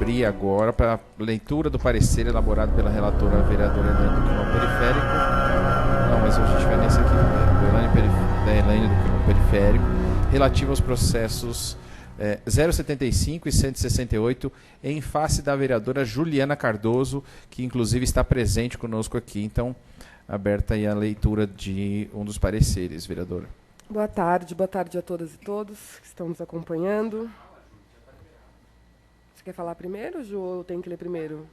abrir agora para a leitura do parecer elaborado pela relatora vereadora Elaine do Quilombo Periférico. Não, mas a gente vai nesse aqui primeiro, da Elaine do Quilombo Periférico, relativo aos processos 075 e 168, em face da vereadora Juliana Cardoso, que inclusive está presente conosco aqui. Então, aberta aí a leitura de um dos pareceres, vereadora. Boa tarde a todas e todos que estão nos acompanhando. Você quer falar primeiro, Ju, ou eu tenho que ler primeiro?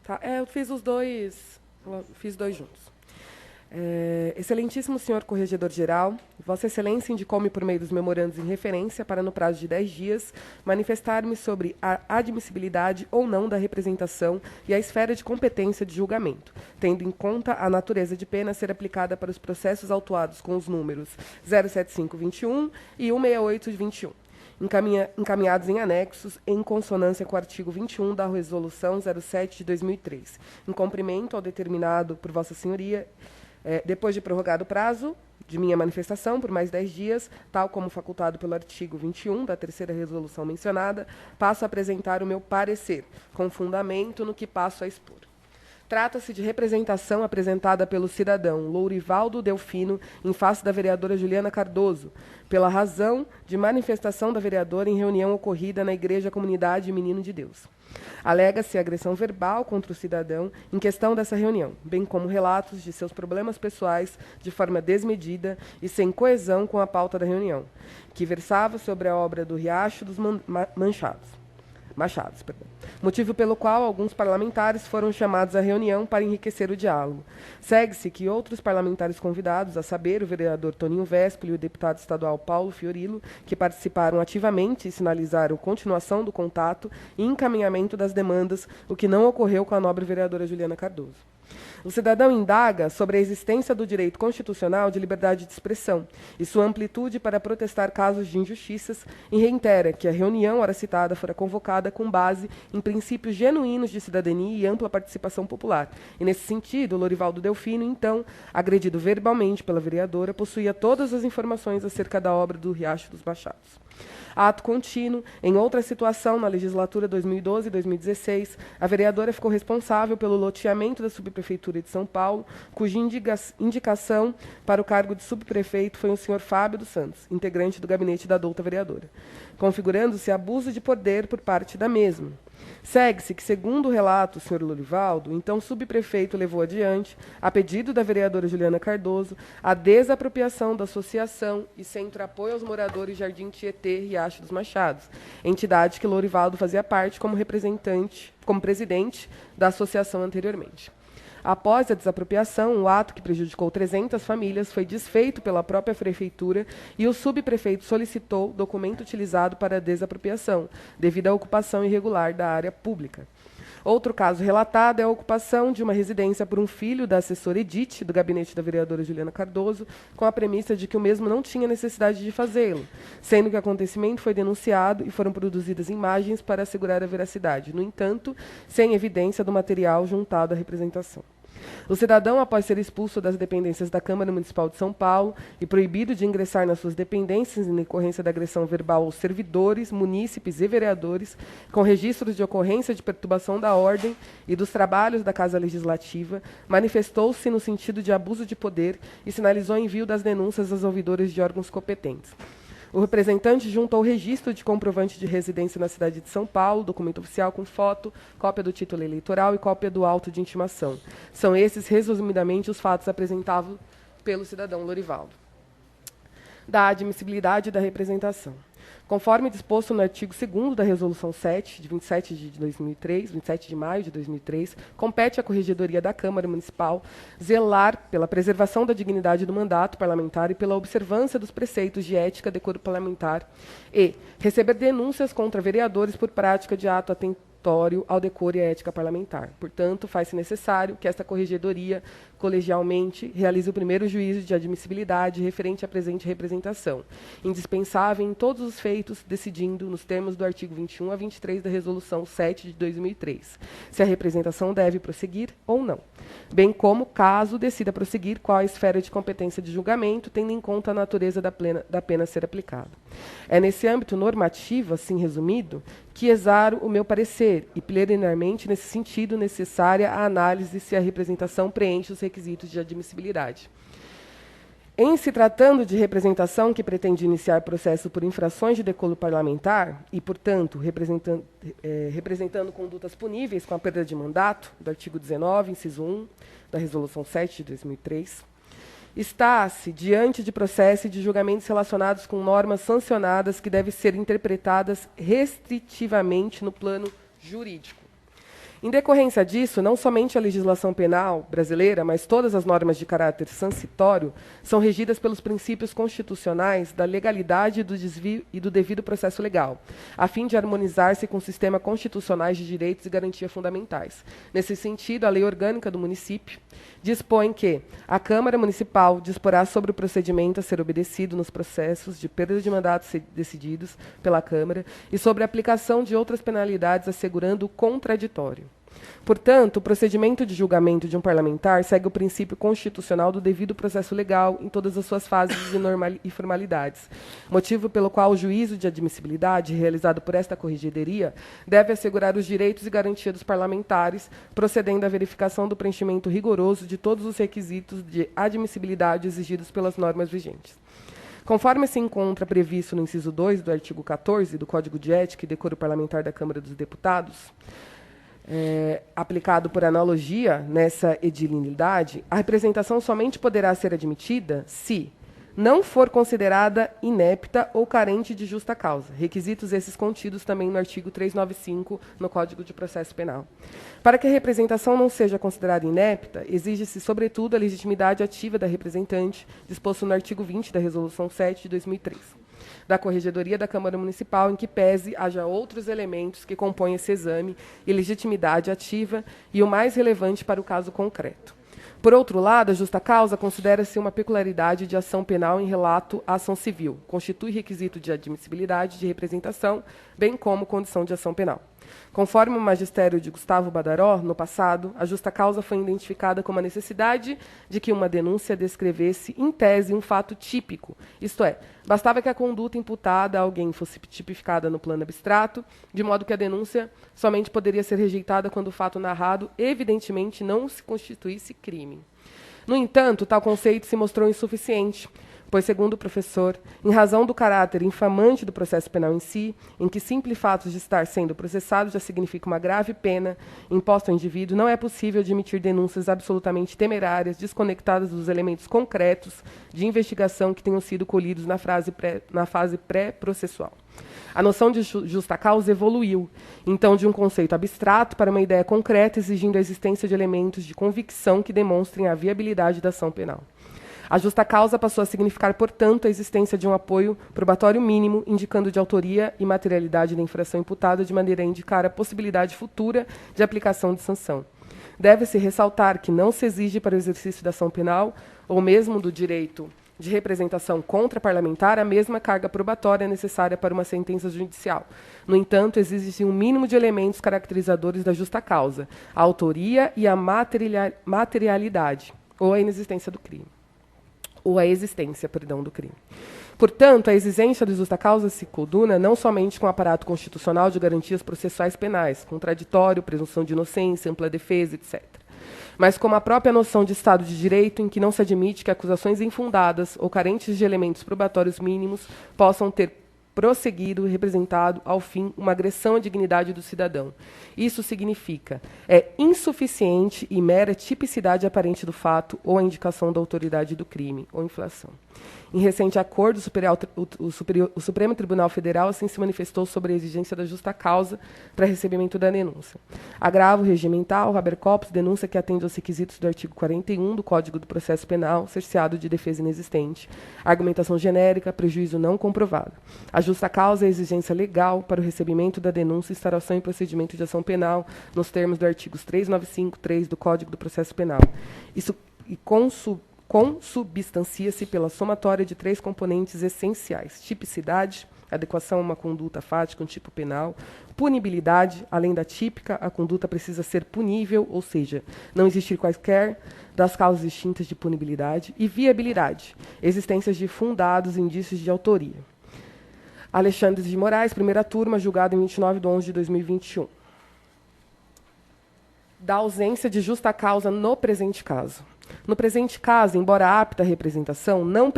Tá. Eu fiz os dois, juntos. Excelentíssimo senhor Corregedor-Geral, Vossa Excelência indicou-me por meio dos memorandos em referência para, no prazo de 10 dias, manifestar-me sobre a admissibilidade ou não da representação e a esfera de competência de julgamento, tendo em conta a natureza de pena a ser aplicada para os processos autuados com os números 07521 e 16821. Encaminhados em anexos, em consonância com o artigo 21 da Resolução 07 de 2003, em cumprimento ao determinado por Vossa Senhoria, depois de prorrogado o prazo de minha manifestação por mais 10 dias, tal como facultado pelo artigo 21 da terceira resolução mencionada, passo a apresentar o meu parecer, com fundamento no que passo a expor. Trata-se de representação apresentada pelo cidadão Lourivaldo Delfino em face da vereadora Juliana Cardoso, pela razão de manifestação da vereadora em reunião ocorrida na Igreja Comunidade Menino de Deus. Alega-se agressão verbal contra o cidadão em questão dessa reunião, bem como relatos de seus problemas pessoais de forma desmedida e sem coesão com a pauta da reunião, que versava sobre a obra do Riacho dos Machados, motivo pelo qual alguns parlamentares foram chamados à reunião para enriquecer o diálogo. Segue-se que outros parlamentares convidados, a saber, o vereador Toninho Véspoli e o deputado estadual Paulo Fiorilo, que participaram ativamente e sinalizaram continuação do contato e encaminhamento das demandas, o que não ocorreu com a nobre vereadora Juliana Cardoso. O cidadão indaga sobre a existência do direito constitucional de liberdade de expressão e sua amplitude para protestar casos de injustiças e reitera que a reunião ora citada fora convocada com base em princípios genuínos de cidadania e ampla participação popular. E, nesse sentido, Lourivaldo Delfino, então, agredido verbalmente pela vereadora, possuía todas as informações acerca da obra do Riacho dos Machados. Ato contínuo, em outra situação, na legislatura 2012 e 2016, a vereadora ficou responsável pelo loteamento da subprefeitura de São Paulo, cuja indicação para o cargo de subprefeito foi o senhor Fábio dos Santos, integrante do gabinete da douta vereadora, configurando-se abuso de poder por parte da mesma. Segue-se que, segundo o relato do senhor Lourivaldo, então subprefeito levou adiante, a pedido da vereadora Juliana Cardoso, a desapropriação da associação e Centro Apoio aos Moradores Jardim Tietê Riacho dos Machados, entidade que Lourivaldo fazia parte como presidente da associação anteriormente. Após a desapropriação, o ato que prejudicou 300 famílias foi desfeito pela própria prefeitura e o subprefeito solicitou documento utilizado para a desapropriação, devido à ocupação irregular da área pública. Outro caso relatado é a ocupação de uma residência por um filho da assessora Edith, do gabinete da vereadora Juliana Cardoso, com a premissa de que o mesmo não tinha necessidade de fazê-lo, sendo que o acontecimento foi denunciado e foram produzidas imagens para assegurar a veracidade, no entanto, sem evidência do material juntado à representação. O cidadão, após ser expulso das dependências da Câmara Municipal de São Paulo e proibido de ingressar nas suas dependências em decorrência da agressão verbal aos servidores, munícipes e vereadores, com registros de ocorrência de perturbação da ordem e dos trabalhos da Casa Legislativa, manifestou-se no sentido de abuso de poder e sinalizou envio das denúncias aos ouvidores de órgãos competentes. O representante juntou o registro de comprovante de residência na cidade de São Paulo, documento oficial com foto, cópia do título eleitoral e cópia do auto de intimação. São esses, resumidamente, os fatos apresentados pelo cidadão Lourivaldo. Da admissibilidade da representação. Conforme disposto no artigo 2º da Resolução 7, de 27 de maio de 2003, compete à Corregedoria da Câmara Municipal zelar pela preservação da dignidade do mandato parlamentar e pela observância dos preceitos de ética e decoro parlamentar e receber denúncias contra vereadores por prática de ato atentório ao decoro e à ética parlamentar. Portanto, faz-se necessário que esta Corregedoria colegialmente, realize o primeiro juízo de admissibilidade referente à presente representação, indispensável em todos os feitos, decidindo, nos termos do artigo 21 a 23 da Resolução 7 de 2003, se a representação deve prosseguir ou não, bem como, caso decida prosseguir, qual a esfera de competência de julgamento, tendo em conta a natureza da pena a ser aplicada. É nesse âmbito normativo, assim resumido, que exaro o meu parecer, e preliminarmente, nesse sentido, necessária a análise se a representação preenche os requisitos de admissibilidade. Em se tratando de representação que pretende iniciar processo por infrações de decoro parlamentar e, portanto, representando condutas puníveis com a perda de mandato, do artigo 19, inciso 1, da Resolução 7 de 2003, está-se diante de processo e de julgamentos relacionados com normas sancionadas que devem ser interpretadas restritivamente no plano jurídico. Em decorrência disso, não somente a legislação penal brasileira, mas todas as normas de caráter sancionatório são regidas pelos princípios constitucionais da legalidade do desvio e do devido processo legal, a fim de harmonizar-se com o sistema constitucionais de direitos e garantias fundamentais. Nesse sentido, a Lei Orgânica do Município dispõe que a Câmara Municipal disporá sobre o procedimento a ser obedecido nos processos de perda de mandato decididos pela Câmara e sobre a aplicação de outras penalidades assegurando o contraditório. Portanto, o procedimento de julgamento de um parlamentar segue o princípio constitucional do devido processo legal em todas as suas fases e formalidades, motivo pelo qual o juízo de admissibilidade, realizado por esta corregedoria, deve assegurar os direitos e garantias dos parlamentares, procedendo à verificação do preenchimento rigoroso de todos os requisitos de admissibilidade exigidos pelas normas vigentes. Conforme se encontra previsto no inciso 2 do artigo 14 do Código de Ética e Decoro Parlamentar da Câmara dos Deputados, aplicado por analogia nessa edilidade, a representação somente poderá ser admitida se não for considerada inepta ou carente de justa causa, requisitos esses contidos também no artigo 395 no Código de Processo Penal. Para que a representação não seja considerada inepta, exige-se, sobretudo, a legitimidade ativa da representante, disposto no artigo 20 da Resolução 7 de 2003. Da Corregedoria da Câmara Municipal, em que pese haja outros elementos que compõem esse exame e legitimidade ativa e o mais relevante para o caso concreto. Por outro lado, a justa causa considera-se uma peculiaridade de ação penal em relato à ação civil, constitui requisito de admissibilidade de representação, bem como condição de ação penal. Conforme o magistério de Gustavo Badaró, no passado, a justa causa foi identificada como a necessidade de que uma denúncia descrevesse, em tese, um fato típico, isto é, bastava que a conduta imputada a alguém fosse tipificada no plano abstrato, de modo que a denúncia somente poderia ser rejeitada quando o fato narrado, evidentemente, não se constituísse crime. No entanto, tal conceito se mostrou insuficiente, pois, segundo o professor, em razão do caráter infamante do processo penal em si, em que simples fato de estar sendo processado já significa uma grave pena imposta ao indivíduo, não é possível admitir denúncias absolutamente temerárias, desconectadas dos elementos concretos de investigação que tenham sido colhidos na fase pré-processual. A noção de justa causa evoluiu, então, de um conceito abstrato para uma ideia concreta, exigindo a existência de elementos de convicção que demonstrem a viabilidade da ação penal. A justa causa passou a significar, portanto, a existência de um apoio probatório mínimo, indicando de autoria e materialidade da infração imputada, de maneira a indicar a possibilidade futura de aplicação de sanção. Deve-se ressaltar que não se exige para o exercício da ação penal, ou mesmo do direito de representação contra-parlamentar, a mesma carga probatória necessária para uma sentença judicial. No entanto, exige-se um mínimo de elementos caracterizadores da justa causa, a autoria e a materialidade, ou a inexistência do crime. Ou a existência, do crime. Portanto, a exigência de justa causa se coaduna não somente com o aparato constitucional de garantias processuais penais, contraditório, presunção de inocência, ampla defesa, etc., mas como a própria noção de Estado de Direito, em que não se admite que acusações infundadas ou carentes de elementos probatórios mínimos possam ter prosseguido, representado, ao fim, uma agressão à dignidade do cidadão. Isso significa, é insuficiente e mera tipicidade aparente do fato ou a indicação da autoridade do crime, ou inflação. Em recente acordo, o Supremo Tribunal Federal assim se manifestou sobre a exigência da justa causa para recebimento da denúncia. Agravo regimental, habeas corpus, denúncia que atende aos requisitos do artigo 41 do Código do Processo Penal, cerceado de defesa inexistente. Argumentação genérica, prejuízo não comprovado. A justa causa é a exigência legal para o recebimento da denúncia, instauração e procedimento de ação penal, nos termos do artigos 395, 3 do Código do Processo Penal. Isso consubstancia-se pela somatória de 3 componentes essenciais: tipicidade, adequação a uma conduta fática, um tipo penal; punibilidade, além da típica, a conduta precisa ser punível, ou seja, não existir quaisquer das causas distintas de punibilidade; e viabilidade, existência de fundados indícios de autoria. Alexandre de Moraes, primeira turma, julgado em 29/11/2021. Da ausência de justa causa no presente caso. No presente caso, embora apta à representação, não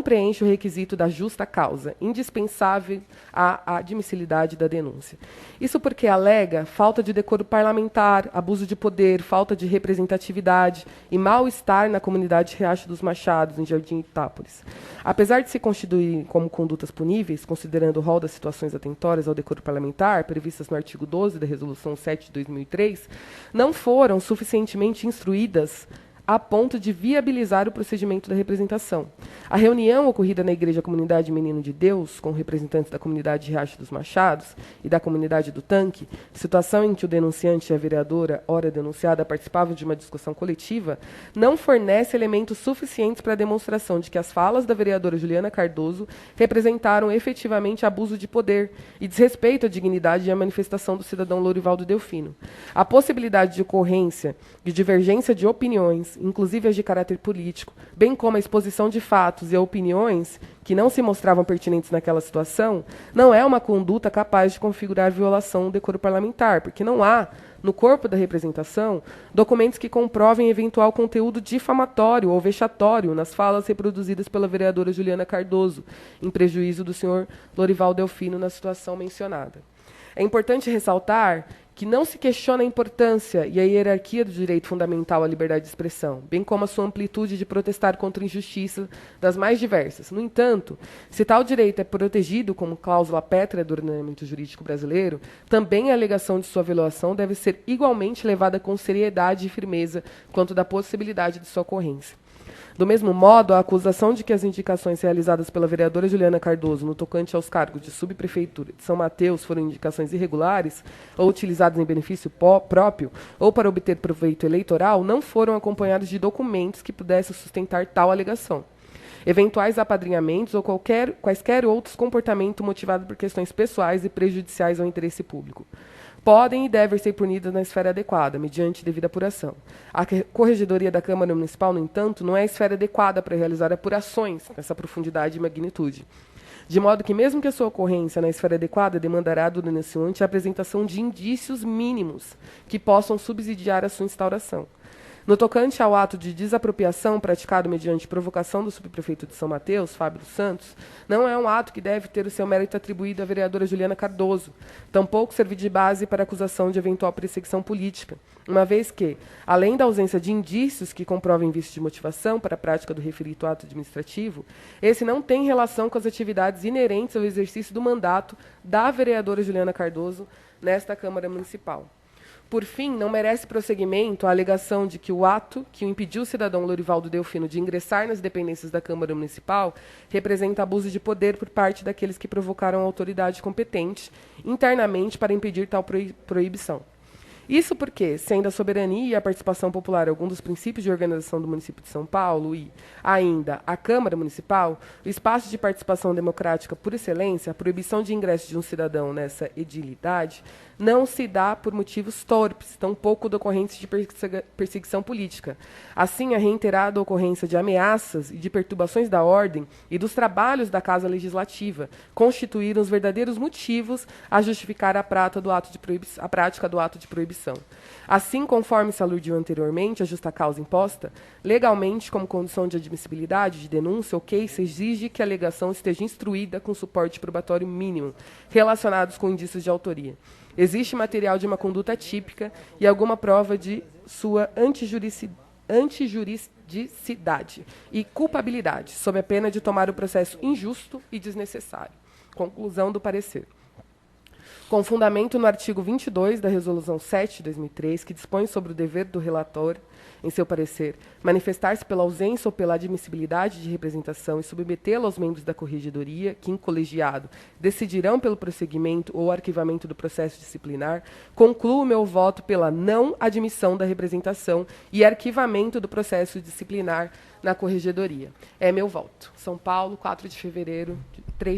preenche o requisito da justa causa, indispensável à admissibilidade da denúncia. Isso porque alega falta de decoro parlamentar, abuso de poder, falta de representatividade e mal-estar na comunidade Riacho dos Machados, em Jardim Itápolis. Apesar de se constituírem como condutas puníveis, considerando o rol das situações atentórias ao decoro parlamentar, previstas no artigo 12 da Resolução 7 de 2003, não foram suficientemente instruídas a ponto de viabilizar o procedimento da representação. A reunião ocorrida na Igreja Comunidade Menino de Deus, com representantes da comunidade Riacho dos Machados e da comunidade do Tanque, situação em que o denunciante e a vereadora, ora denunciada, participavam de uma discussão coletiva, não fornece elementos suficientes para a demonstração de que as falas da vereadora Juliana Cardoso representaram efetivamente abuso de poder e desrespeito à dignidade e à manifestação do cidadão Lorivaldo Delfino. A possibilidade de ocorrência de divergência de opiniões, inclusive as de caráter político, bem como a exposição de fatos e opiniões que não se mostravam pertinentes naquela situação, não é uma conduta capaz de configurar violação do decoro parlamentar, porque não há, no corpo da representação, documentos que comprovem eventual conteúdo difamatório ou vexatório nas falas reproduzidas pela vereadora Juliana Cardoso, em prejuízo do senhor Lorivaldo Delfino na situação mencionada. É importante ressaltar que não se questiona a importância e a hierarquia do direito fundamental à liberdade de expressão, bem como a sua amplitude de protestar contra a injustiça das mais diversas. No entanto, se tal direito é protegido como cláusula pétrea do ordenamento jurídico brasileiro, também a alegação de sua violação deve ser igualmente levada com seriedade e firmeza quanto da possibilidade de sua ocorrência. Do mesmo modo, a acusação de que as indicações realizadas pela vereadora Juliana Cardoso no tocante aos cargos de subprefeitura de São Mateus foram indicações irregulares ou utilizadas em benefício próprio ou para obter proveito eleitoral não foram acompanhadas de documentos que pudessem sustentar tal alegação. Eventuais apadrinhamentos ou quaisquer outros comportamentos motivados por questões pessoais e prejudiciais ao interesse público podem e devem ser punidas na esfera adequada, mediante devida apuração. A Corregedoria da Câmara Municipal, no entanto, não é a esfera adequada para realizar apurações nessa profundidade e magnitude. De modo que, mesmo que a sua ocorrência na esfera adequada, demandará do denunciante a apresentação de indícios mínimos que possam subsidiar a sua instauração. No tocante ao ato de desapropriação praticado mediante provocação do subprefeito de São Mateus, Fábio dos Santos, não é um ato que deve ter o seu mérito atribuído à vereadora Juliana Cardoso, tampouco servir de base para acusação de eventual perseguição política, uma vez que, além da ausência de indícios que comprovem vício de motivação para a prática do referido ato administrativo, esse não tem relação com as atividades inerentes ao exercício do mandato da vereadora Juliana Cardoso nesta Câmara Municipal. Por fim, não merece prosseguimento a alegação de que o ato que o impediu o cidadão Lorivaldo Delfino de ingressar nas dependências da Câmara Municipal representa abuso de poder por parte daqueles que provocaram a autoridade competente internamente para impedir tal proibição. Isso porque, sendo a soberania e a participação popular algum dos princípios de organização do município de São Paulo e, ainda, a Câmara Municipal, o espaço de participação democrática por excelência, a proibição de ingresso de um cidadão nessa edilidade não se dá por motivos torpes, tampouco decorrentes de perseguição política. Assim, a reiterada ocorrência de ameaças e de perturbações da ordem e dos trabalhos da Casa Legislativa constituíram os verdadeiros motivos a justificar a prática do ato de proibição. Assim, conforme se aludiu anteriormente, a justa causa imposta, legalmente, como condição de admissibilidade de denúncia, o case exige que a alegação esteja instruída com suporte probatório mínimo, relacionados com indícios de autoria. Existe material de uma conduta típica e alguma prova de sua antijuridicidade e culpabilidade, sob a pena de tomar o processo injusto e desnecessário. Conclusão do parecer. Com fundamento no artigo 22 da Resolução 7 de 2003, que dispõe sobre o dever do relator em seu parecer, manifestar-se pela ausência ou pela admissibilidade de representação e submetê-la aos membros da Corregedoria, que, em colegiado, decidirão pelo prosseguimento ou arquivamento do processo disciplinar, concluo meu voto pela não admissão da representação e arquivamento do processo disciplinar na Corregedoria. É meu voto. São Paulo, 3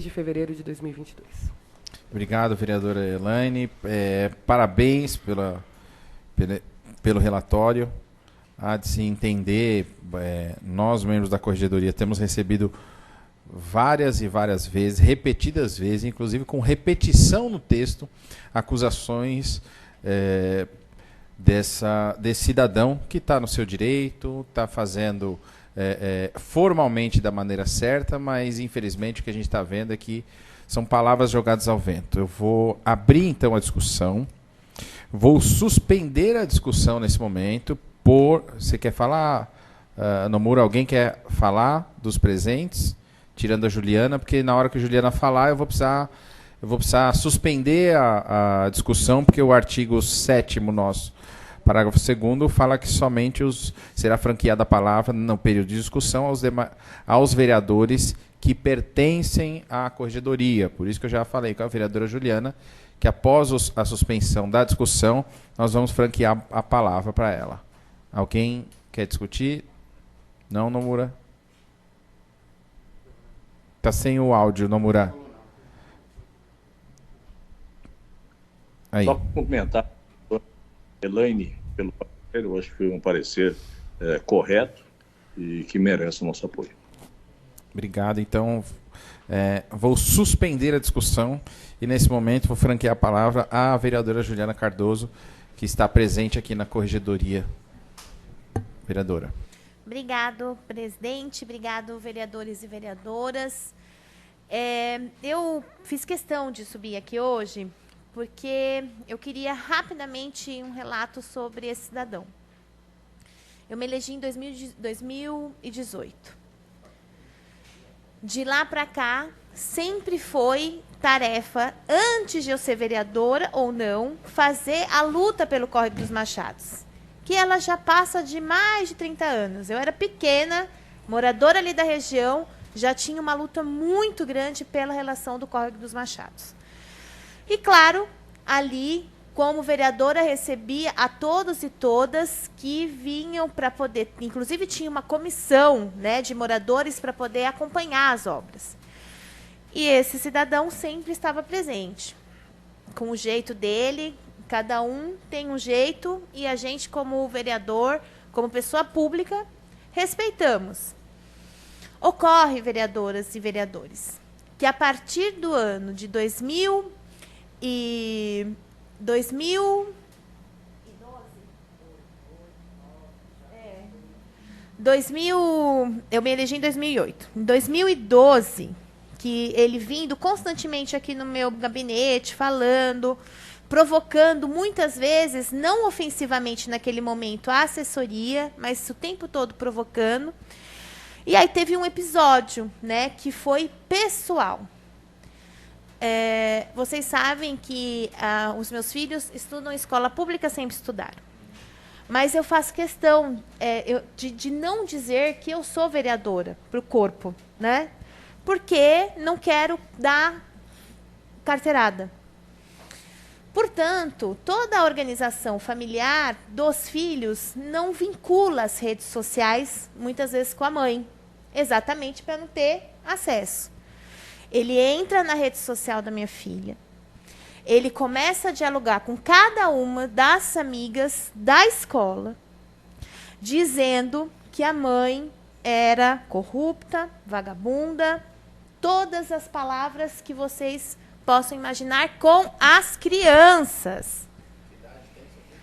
de fevereiro de 2022. Obrigado, vereadora Elaine. Parabéns pelo relatório. Há de se entender, nós, membros da Corregedoria, temos recebido várias e várias vezes, repetidas vezes, inclusive com repetição no texto, acusações desse cidadão que está no seu direito, está fazendo formalmente da maneira certa, mas infelizmente o que a gente está vendo é que são palavras jogadas ao vento. Eu vou abrir então a discussão, vou suspender a discussão nesse momento. Você quer falar, Nomura? Alguém quer falar dos presentes? Tirando a Juliana, porque na hora que a Juliana falar, eu vou precisar suspender a discussão, porque o artigo 7º nosso, parágrafo 2º, fala que somente será franqueada a palavra no período de discussão aos vereadores que pertencem à Corregedoria. Por isso que eu já falei com a vereadora Juliana, que após a suspensão da discussão, nós vamos franquear a palavra para ela. Alguém quer discutir? Não, Nomura? Está sem o áudio, Nomura. Aí. Só para complementar, Elaine, pelo parecer, eu acho que foi um parecer correto e que merece o nosso apoio. Obrigado. Então, vou suspender a discussão e, nesse momento, vou franquear a palavra à vereadora Juliana Cardoso, que está presente aqui na Corregedoria. Vereadora. Obrigado, presidente. Obrigado, vereadores e vereadoras. Eu fiz questão de subir aqui hoje porque eu queria rapidamente um relato sobre esse cidadão. Eu me elegi em 2018. De lá para cá, sempre foi tarefa, antes de eu ser vereadora ou não, fazer a luta pelo Córrego dos Machados, que ela já passa de mais de 30 anos. Eu era pequena, moradora ali da região, já tinha uma luta muito grande pela relação do Córrego dos Machados. E, claro, ali, como vereadora, recebia a todos e todas que vinham para poder... Inclusive, tinha uma comissão, né, de moradores para poder acompanhar as obras. E esse cidadão sempre estava presente, com o jeito dele. Cada um tem um jeito e a gente, como vereador, como pessoa pública, respeitamos. Ocorre, vereadoras e vereadores, que a partir do ano de 2000 eu me elegi em 2008. Em 2012, que ele vindo constantemente aqui no meu gabinete, falando, provocando muitas vezes, não ofensivamente naquele momento, a assessoria, mas o tempo todo provocando. E aí teve um episódio, né, que foi pessoal. Vocês sabem que os meus filhos estudam em escola pública, sempre estudaram. Mas eu faço questão de não dizer que eu sou vereadora para o corpo, né? Porque não quero dar carteirada. Portanto, toda a organização familiar dos filhos não vincula as redes sociais, muitas vezes com a mãe, exatamente para não ter acesso. Ele entra na rede social da minha filha, ele começa a dialogar com cada uma das amigas da escola, dizendo que a mãe era corrupta, vagabunda, todas as palavras que vocês possam imaginar com as crianças.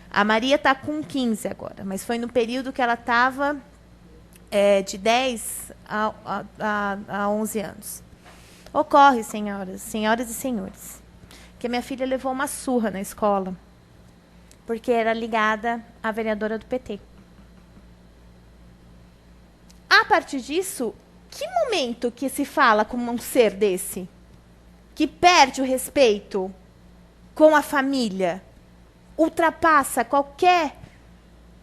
A Maria está com 15 agora, mas foi no período que ela estava de 10 a 11 anos. Ocorre, senhoras e senhores, que minha filha levou uma surra na escola, porque era ligada à vereadora do PT. A partir disso, que momento que se fala com um ser desse? Que perde o respeito com a família, ultrapassa qualquer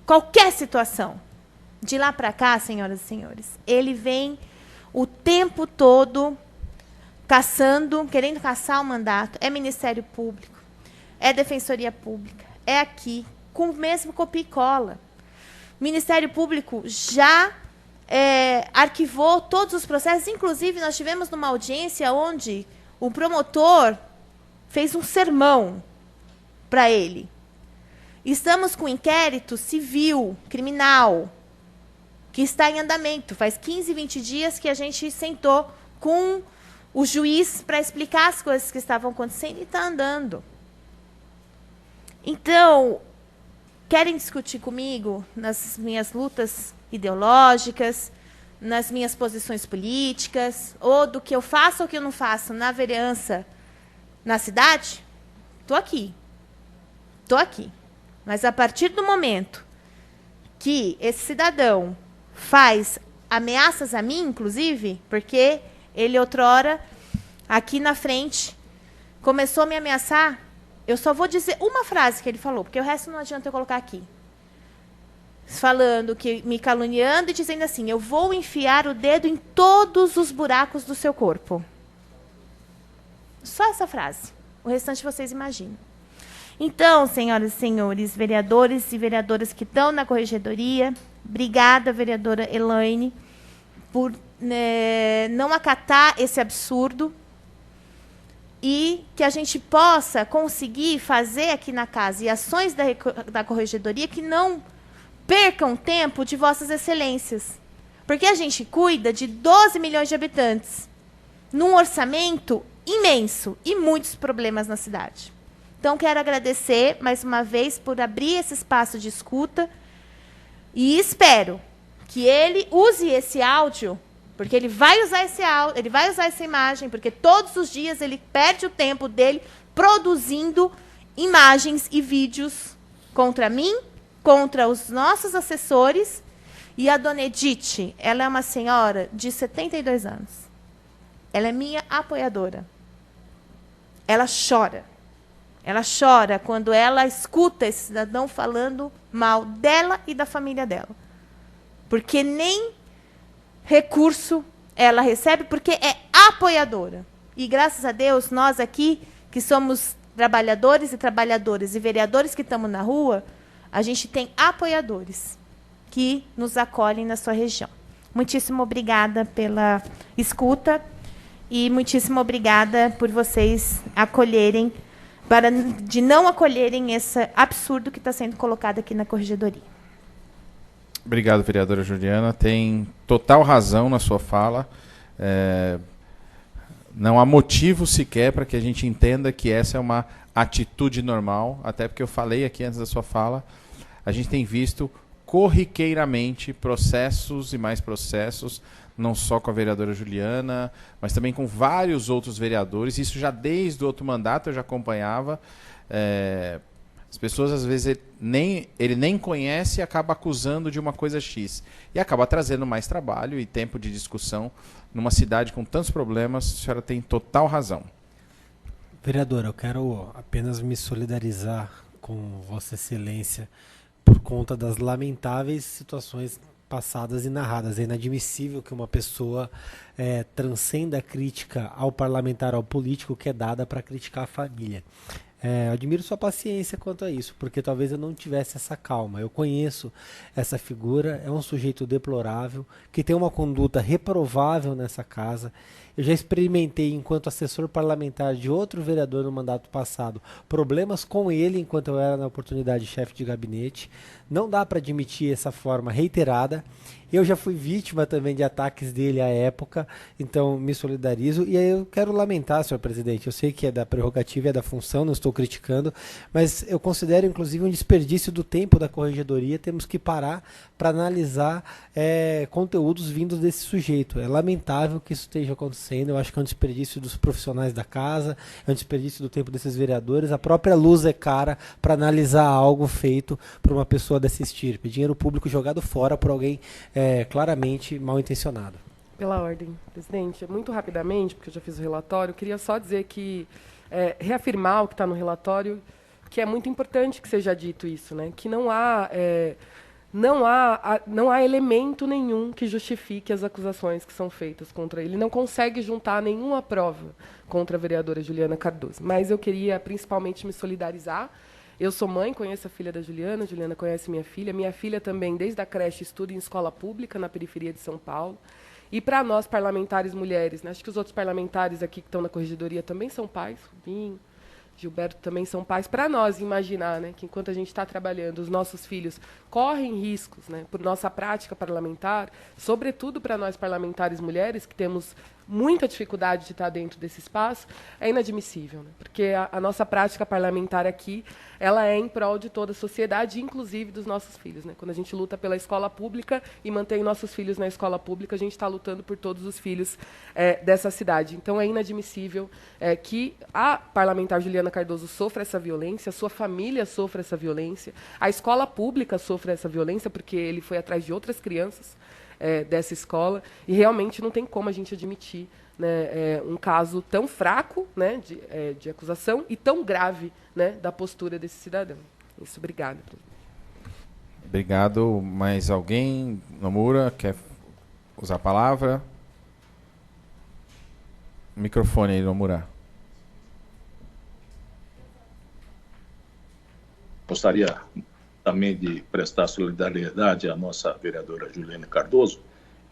qualquer situação. De lá para cá, senhoras e senhores, ele vem o tempo todo caçando, querendo caçar o mandato. É Ministério Público, é Defensoria Pública, é aqui, com o mesmo copia e cola. O Ministério Público já arquivou todos os processos. Inclusive, nós tivemos numa audiência onde o promotor fez um sermão para ele. Estamos com um inquérito civil, criminal, que está em andamento. Faz 15, 20 dias que a gente sentou com o juiz para explicar as coisas que estavam acontecendo e está andando. Então, querem discutir comigo nas minhas lutas ideológicas, nas minhas posições políticas, ou do que eu faço ou que eu não faço na vereança, na cidade? Estou aqui. Estou aqui. Mas a partir do momento que esse cidadão faz ameaças a mim, inclusive, porque ele outrora, aqui na frente, começou a me ameaçar, eu só vou dizer uma frase que ele falou, porque o resto não adianta eu colocar aqui. Falando, me caluniando e dizendo assim, eu vou enfiar o dedo em todos os buracos do seu corpo. Só essa frase. O restante vocês imaginam. Então, senhoras e senhores, vereadores e vereadoras que estão na corregedoria, obrigada, vereadora Elaine, por não acatar esse absurdo e que a gente possa conseguir fazer aqui na casa e ações da corregedoria que não percam tempo de vossas excelências. Porque a gente cuida de 12 milhões de habitantes, num orçamento imenso e muitos problemas na cidade. Então, quero agradecer, mais uma vez, por abrir esse espaço de escuta e espero que ele use esse áudio, porque ele vai usar esse áudio, ele vai usar essa imagem, porque todos os dias ele perde o tempo dele produzindo imagens e vídeos contra mim, contra os nossos assessores. E a dona Edith, ela é uma senhora de 72 anos. Ela é minha apoiadora. Ela chora. Ela chora quando ela escuta esse cidadão falando mal dela e da família dela. Porque nem recurso ela recebe, porque é apoiadora. E, graças a Deus, nós aqui, que somos trabalhadores e trabalhadoras e vereadores que estamos na rua, a gente tem apoiadores que nos acolhem na sua região. Muitíssimo obrigada pela escuta e muitíssimo obrigada por vocês acolherem, de não acolherem esse absurdo que está sendo colocado aqui na corregedoria. Obrigado, vereadora Juliana. Tem total razão na sua fala. Não há motivo sequer para que a gente entenda que essa é uma atitude normal, até porque eu falei aqui antes da sua fala, a gente tem visto corriqueiramente processos e mais processos, não só com a vereadora Juliana, mas também com vários outros vereadores. Isso já desde o outro mandato eu já acompanhava. As pessoas, às vezes, ele nem conhece e acaba acusando de uma coisa X. E acaba trazendo mais trabalho e tempo de discussão numa cidade com tantos problemas. A senhora tem total razão. Vereadora, eu quero apenas me solidarizar com Vossa Excelência por conta das lamentáveis situações passadas e narradas. É inadmissível que uma pessoa transcenda a crítica ao parlamentar, ao político, que é dada para criticar a família. Admiro sua paciência quanto a isso, porque talvez eu não tivesse essa calma. Eu conheço essa figura, é um sujeito deplorável, que tem uma conduta reprovável nessa casa. Eu já experimentei, enquanto assessor parlamentar de outro vereador no mandato passado, problemas com ele enquanto eu era, na oportunidade, chefe de gabinete. Não dá para admitir essa forma reiterada. Eu já fui vítima também de ataques dele à época, então me solidarizo. E aí eu quero lamentar, senhor presidente, eu sei que é da prerrogativa e é da função, não estou criticando, mas eu considero, inclusive, um desperdício do tempo da corregedoria. Temos que parar para analisar conteúdos vindos desse sujeito. É lamentável que isso esteja acontecendo. Eu acho que é um desperdício dos profissionais da casa, é um desperdício do tempo desses vereadores. A própria luz é cara para analisar algo feito por uma pessoa dessa estirpe. Dinheiro público jogado fora por alguém claramente mal intencionado. Pela ordem, presidente. Muito rapidamente, porque eu já fiz o relatório, queria só dizer que, reafirmar o que está no relatório, que é muito importante que seja dito isso, né? Que não há não há elemento nenhum que justifique as acusações que são feitas contra ele. Ele não consegue juntar nenhuma prova contra a vereadora Juliana Cardoso. Mas eu queria principalmente me solidarizar. Eu sou mãe, conheço a filha da Juliana, Juliana conhece minha filha. Minha filha também, desde a creche, estuda em escola pública na periferia de São Paulo. E para nós, parlamentares mulheres, né, acho que os outros parlamentares aqui que estão na corregedoria também são pais, Rubinho, Gilberto também são pais, para nós imaginar, né, que enquanto a gente está trabalhando, os nossos filhos correm riscos, né, por nossa prática parlamentar, sobretudo para nós parlamentares mulheres, que temos muita dificuldade de estar dentro desse espaço, é inadmissível, né, porque a nossa prática parlamentar aqui, ela é em prol de toda a sociedade, inclusive dos nossos filhos. Né? Quando a gente luta pela escola pública e mantém nossos filhos na escola pública, a gente está lutando por todos os filhos dessa cidade. Então, é inadmissível que a parlamentar Juliana Cardoso sofra essa violência, a sua família sofra essa violência, a escola pública sofra essa violência, porque ele foi atrás de outras crianças dessa escola, e realmente não tem como a gente admitir, né, um caso tão fraco, né, de acusação e tão grave, né, da postura desse cidadão. Isso, obrigada. Obrigado. Mais alguém? Nomura, quer usar a palavra? Microfone aí, Nomura. Gostaria também de prestar solidariedade à nossa vereadora Juliana Cardoso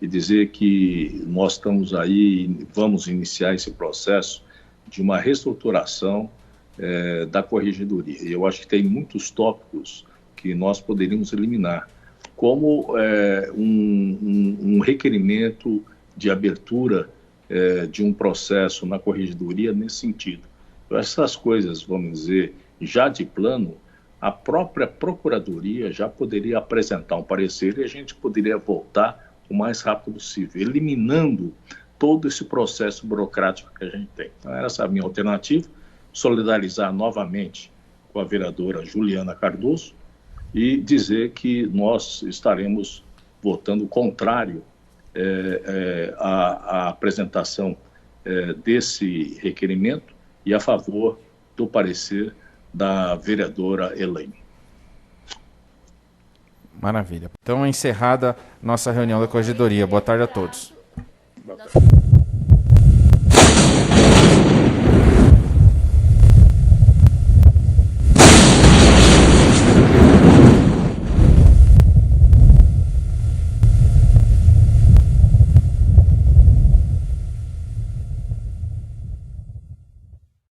e dizer que nós estamos aí, vamos iniciar esse processo de uma reestruturação da corregedoria. Eu acho que tem muitos tópicos que nós poderíamos eliminar, como um requerimento de abertura de um processo na corregedoria nesse sentido. Essas coisas, vamos dizer, já de plano, a própria Procuradoria já poderia apresentar um parecer e a gente poderia voltar o mais rápido possível, eliminando todo esse processo burocrático que a gente tem. Então, essa é a minha alternativa, solidarizar novamente com a vereadora Juliana Cardoso e dizer que nós estaremos votando contrário à apresentação desse requerimento e a favor do parecer da vereadora Elaine. Maravilha. Então, encerrada nossa reunião da corregedoria. Boa tarde a todos.